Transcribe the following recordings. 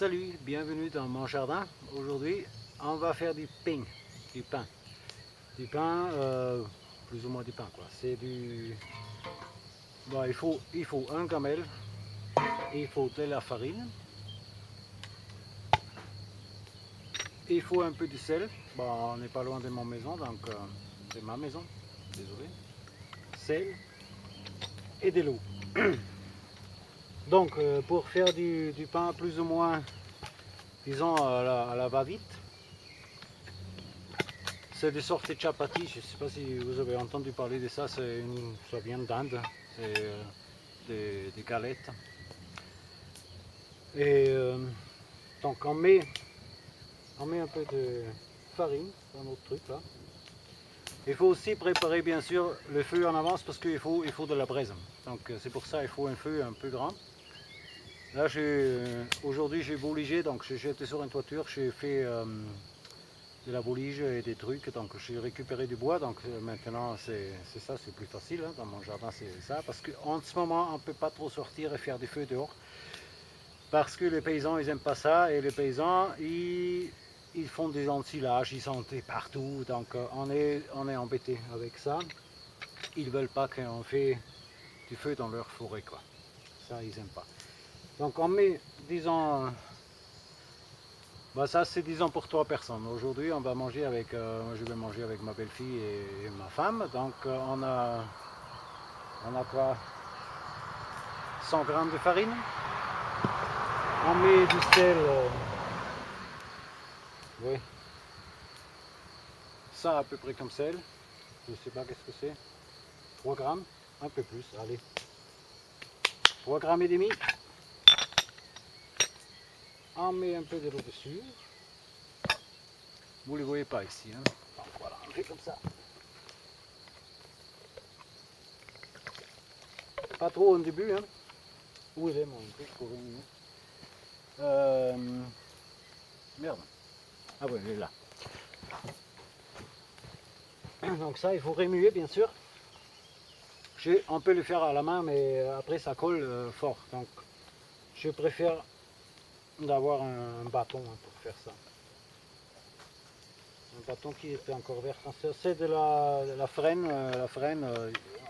Salut, bienvenue dans mon jardin. Aujourd'hui, on va faire du pain, du pain. Du pain, plus ou moins du pain quoi. C'est du... Bon, il faut un gamelle, il faut de la farine, il faut un peu de sel. Bon, on n'est pas loin de ma maison, donc c'est ma maison, désolé. Sel et de l'eau. Donc, pour faire du pain plus ou moins, disons, à la va-vite, c'est des sortes de chapati, je ne sais pas si vous avez entendu parler de ça, ça vient d'Inde, c'est des galettes. Et donc on met un peu de farine dans notre truc là. Il faut aussi préparer bien sûr le feu en avance parce qu'il faut de la braise. Donc c'est pour ça qu'il faut un feu un peu grand. Là aujourd'hui j'ai bouligé, donc j'étais sur une toiture, j'ai fait de la boulige et des trucs, donc j'ai récupéré du bois, donc maintenant c'est ça, c'est plus facile, hein, dans mon jardin c'est ça, parce qu'en ce moment on ne peut pas trop sortir et faire des feux dehors, parce que les paysans ils n'aiment pas ça, et les paysans ils font des ensilages, ils sont partout, donc on est embêté avec ça, ils ne veulent pas qu'on fait du feu dans leur forêt, quoi, ça ils n'aiment pas. Donc on met, disons, bah ça c'est disons pour 3 personnes. Aujourd'hui on va manger avec, je vais manger avec ma belle-fille et ma femme. Donc on a quoi, 100 grammes de farine. On met du sel, oui, ça à peu près comme sel. Je sais pas qu'est-ce que c'est. 3 grammes, un peu plus, allez. 3 grammes et demi. On met un peu de l'eau dessus. Vous ne les voyez pas ici, hein. Donc voilà, on fait comme ça. Pas trop au début, hein. Où il est mon truc pour une... Merde. Ah oui, il est là. Donc ça, il faut remuer, bien sûr. On peut le faire à la main, mais après ça colle fort. Donc je préfère d'avoir un bâton, hein, pour faire ça. Un bâton qui est encore vert. C'est de la frêne. La frêne,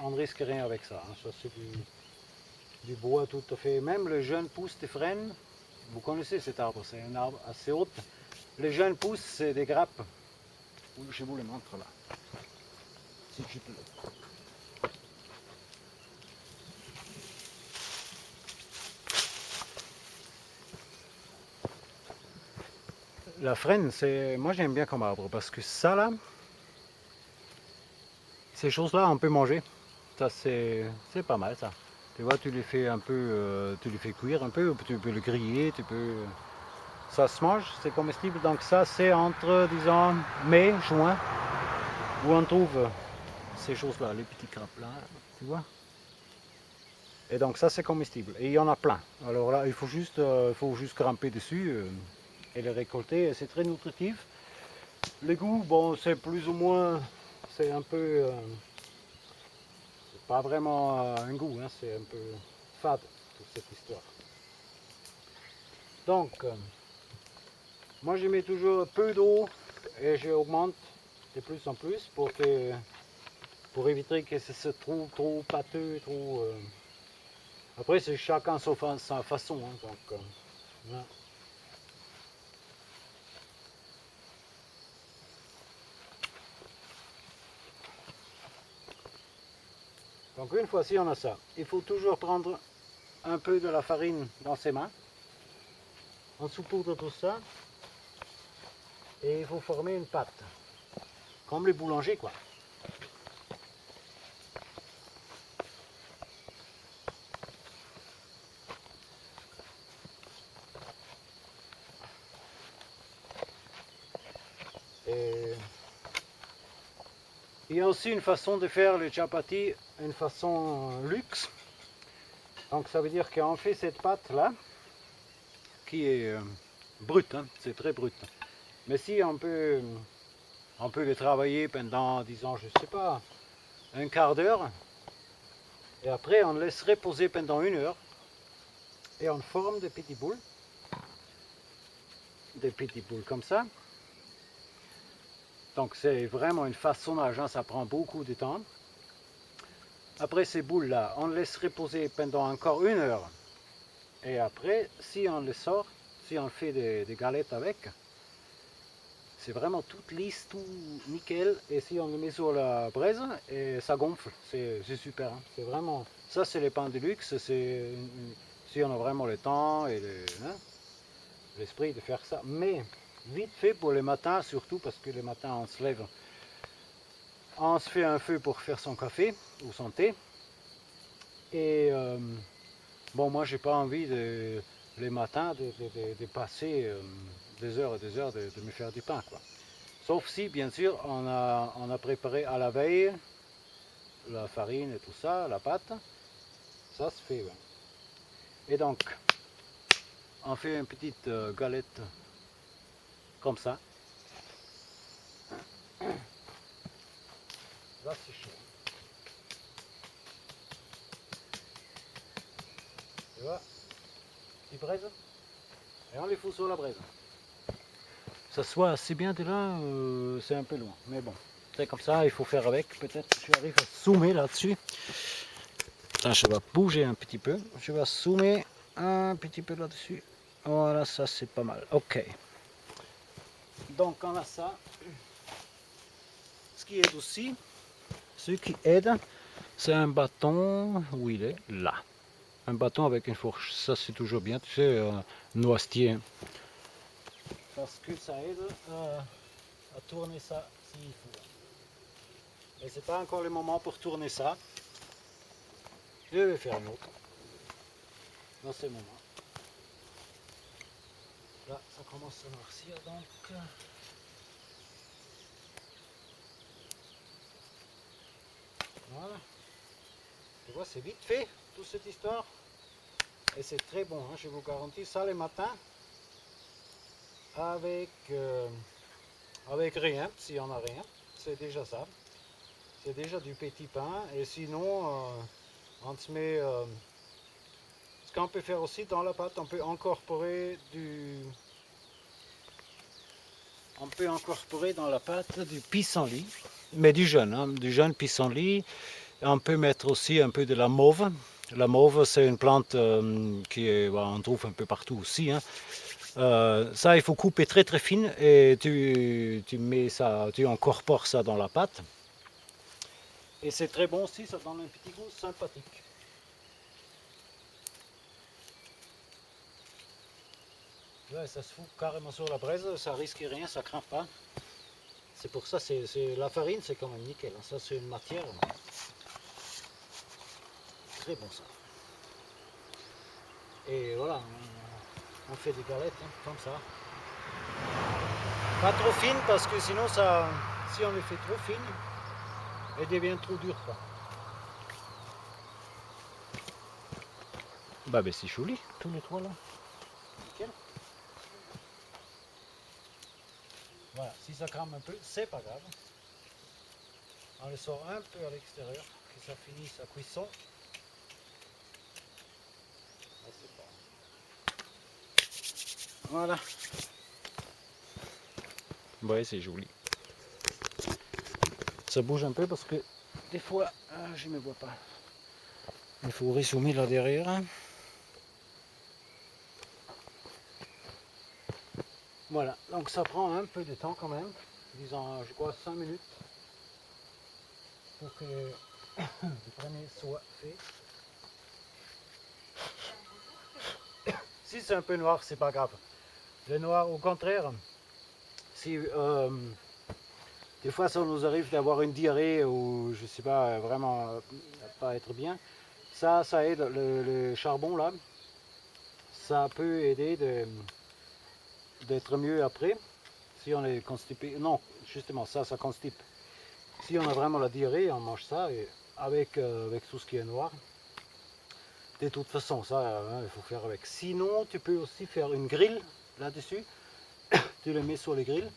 on ne risque rien avec ça, hein. Ça c'est du bois tout à fait. Même le jeune pousse de frêne, vous connaissez cet arbre, c'est un arbre assez haut. Les jeunes pousses, c'est des grappes. Je vous le montre là. Si je peux. La frêne, moi j'aime bien comme arbre parce que ça là, ces choses-là, on peut manger. Ça c'est pas mal ça. Tu vois, tu les fais un peu, tu les fais cuire un peu, tu peux le griller, ça se mange, c'est comestible. Donc ça c'est entre, disons, mai, juin, où on trouve ces choses-là, les petits crapes là, tu vois. Et donc ça c'est comestible. Et il y en a plein. Alors là, il faut juste grimper dessus et les récolter. Et c'est très nutritif. Les goûts, bon, c'est plus ou moins, c'est un peu, c'est pas vraiment un goût, hein, c'est un peu fade toute cette histoire. Donc, moi je mets toujours peu d'eau et j'augmente de plus en plus pour éviter que ce soit trop pâteux, trop. Après c'est chacun sa façon, hein, donc. Voilà. Donc une fois ci on a ça, il faut toujours prendre un peu de la farine dans ses mains. On saupoudre tout ça et il faut former une pâte, comme les boulangers quoi. Et il y a aussi une façon de faire les chapati, une façon luxe. Donc ça veut dire qu'on fait cette pâte là, qui est brute, hein, c'est très brut. Mais si on peut le travailler pendant, disons, je sais pas, un quart d'heure, et après on le laisse reposer pendant 1 heure, et on forme des petites boules. des petites boules comme ça. Donc c'est vraiment une façonnage, hein, ça prend beaucoup de temps. Après ces boules-là, on laisse reposer pendant encore 1 heure. Et après, si on les sort, si on fait des galettes avec, c'est vraiment tout lisse, tout nickel. Et si on le met sur la braise, et ça gonfle, c'est super. Hein. C'est vraiment, ça c'est les pains de luxe, si on a vraiment le temps et l'esprit de faire ça. Mais vite fait pour le matin, surtout parce que le matin on se lève, on se fait un feu pour faire son café ou son thé. Et bon, moi j'ai pas envie les matins de passer des heures et des heures de me faire du pain, quoi. Sauf si, bien sûr, on a préparé à la veille la farine et tout ça, la pâte. Ça se fait, ouais. Et donc, on fait une petite galette comme ça. Là, c'est chaud. Tu vois, petite braise. Et on les fout sur la braise. Ça soit assez bien de là, c'est un peu loin. Mais bon, c'est comme ça, il faut faire avec. Peut-être que j'arrive à zoomer là-dessus. Attends, je vais bouger un petit peu. Je vais zoomer un petit peu là-dessus. Voilà, ça c'est pas mal. Ok. Donc on a ça. Ce qui aide aussi, ce qui aide, c'est un bâton. Où il est? Là. Un bâton avec une fourche. Ça c'est toujours bien. Tu sais, noisetier. Parce que ça aide à tourner ça s'il faut. Mais c'est pas encore le moment pour tourner ça. Je vais faire un autre. Dans ce moment. Là, ça commence à noircir donc. Voilà. Tu vois, c'est vite fait, toute cette histoire. Et c'est très bon, hein, je vous garantis. Ça le matin, avec rien, si on n'a rien, c'est déjà ça. C'est déjà du petit pain. Et sinon, on se met... ce qu'on peut faire aussi dans la pâte, on peut incorporer dans la pâte du pissenlit, mais du jeune pissenlit. On peut mettre aussi un peu de la mauve. La mauve, c'est une plante on trouve un peu partout aussi. Hein. Ça, il faut couper très très fine et tu mets ça, tu incorpores ça dans la pâte. Et c'est très bon aussi, ça donne un petit goût sympathique. Ouais, ça se fout carrément sur la braise, ça risque rien, ça craint pas. C'est pour ça, la farine, c'est quand même nickel. Hein. Ça, c'est une matière. Très bon ça. Et voilà, on fait des galettes hein, comme ça. Pas trop fines parce que sinon, si on les fait trop fines, elles deviennent trop dures. Quoi. Bah, c'est joli, tous les trois là. Nickel. Voilà, si ça crame un peu, c'est pas grave. On les sort un peu à l'extérieur, que ça finisse sa cuisson. Voilà. Ouais, c'est joli. Ça bouge un peu parce que des fois, je ne me vois pas. Il faut ressoumer là derrière. Voilà, donc ça prend un peu de temps quand même. Disons, je crois 5 minutes pour que le premier soit fait. Si c'est un peu noir, c'est pas grave. Le noir, au contraire, si des fois ça nous arrive d'avoir une diarrhée ou je sais pas, vraiment pas être bien, ça aide, le charbon là, ça peut aider d'être mieux après, si on est constipé. Non, justement, ça constipe. Si on a vraiment la diarrhée, on mange ça et avec tout ce qui est noir. De toute façon, ça, hein, il faut faire avec. Sinon, tu peux aussi faire une grille là-dessus. Tu le mets sur les grilles.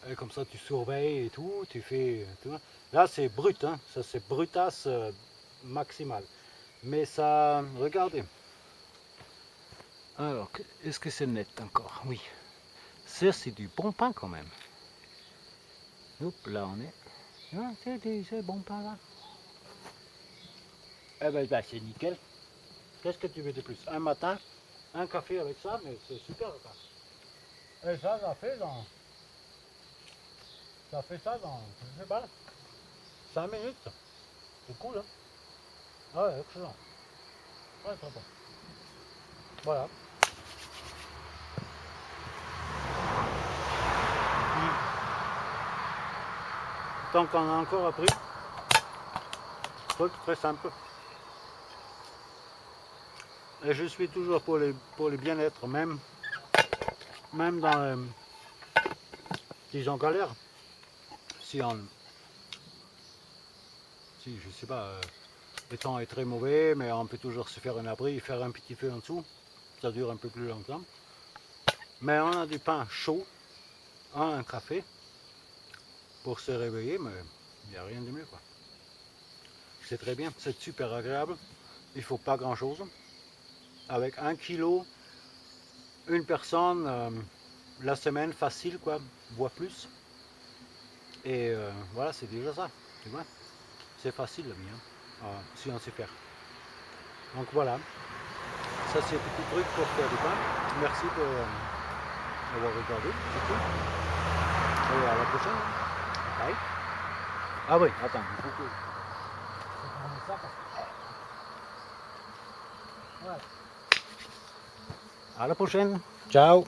Et comme ça, tu surveilles et tout. Tu fais. Tu vois. Là, c'est brut. Hein, ça, c'est brutasse maximale. Mais ça, regardez. Alors, est-ce que c'est net encore? Oui. Ça, c'est du bon pain quand même. Hop, là on est. Ah, c'est bon pain là. Eh ben, bah, c'est nickel. Qu'est-ce que tu veux de plus? Un matin, un café avec ça, mais c'est super quoi. Et ça fait dans. Ça fait ça dans, je sais pas, 5 minutes. C'est cool, hein? Ah ouais, excellent. Ouais, très bon. Voilà. Donc on a encore appris. Truc très simple. Et je suis toujours pour le bien-être, même dans disons galère. Si je sais pas, le temps est très mauvais, mais on peut toujours se faire un abri, faire un petit feu en dessous. Ça dure un peu plus longtemps. Mais on a du pain chaud, un café pour se réveiller, mais il n'y a rien de mieux quoi. C'est très bien, c'est super agréable. Il ne faut pas grand chose. Avec 1 kilo, une personne, la semaine facile quoi, voire plus. Et voilà, c'est déjà ça, tu vois. C'est facile la vie, hein, si on sait faire. Donc voilà, ça c'est un petit truc pour faire du pain. Merci pour avoir regardé, c'est cool. Et à la prochaine. Bye. Ah oui, attends, il faut que je prenne ça parce que... Voilà. À la prochaine. Ciao.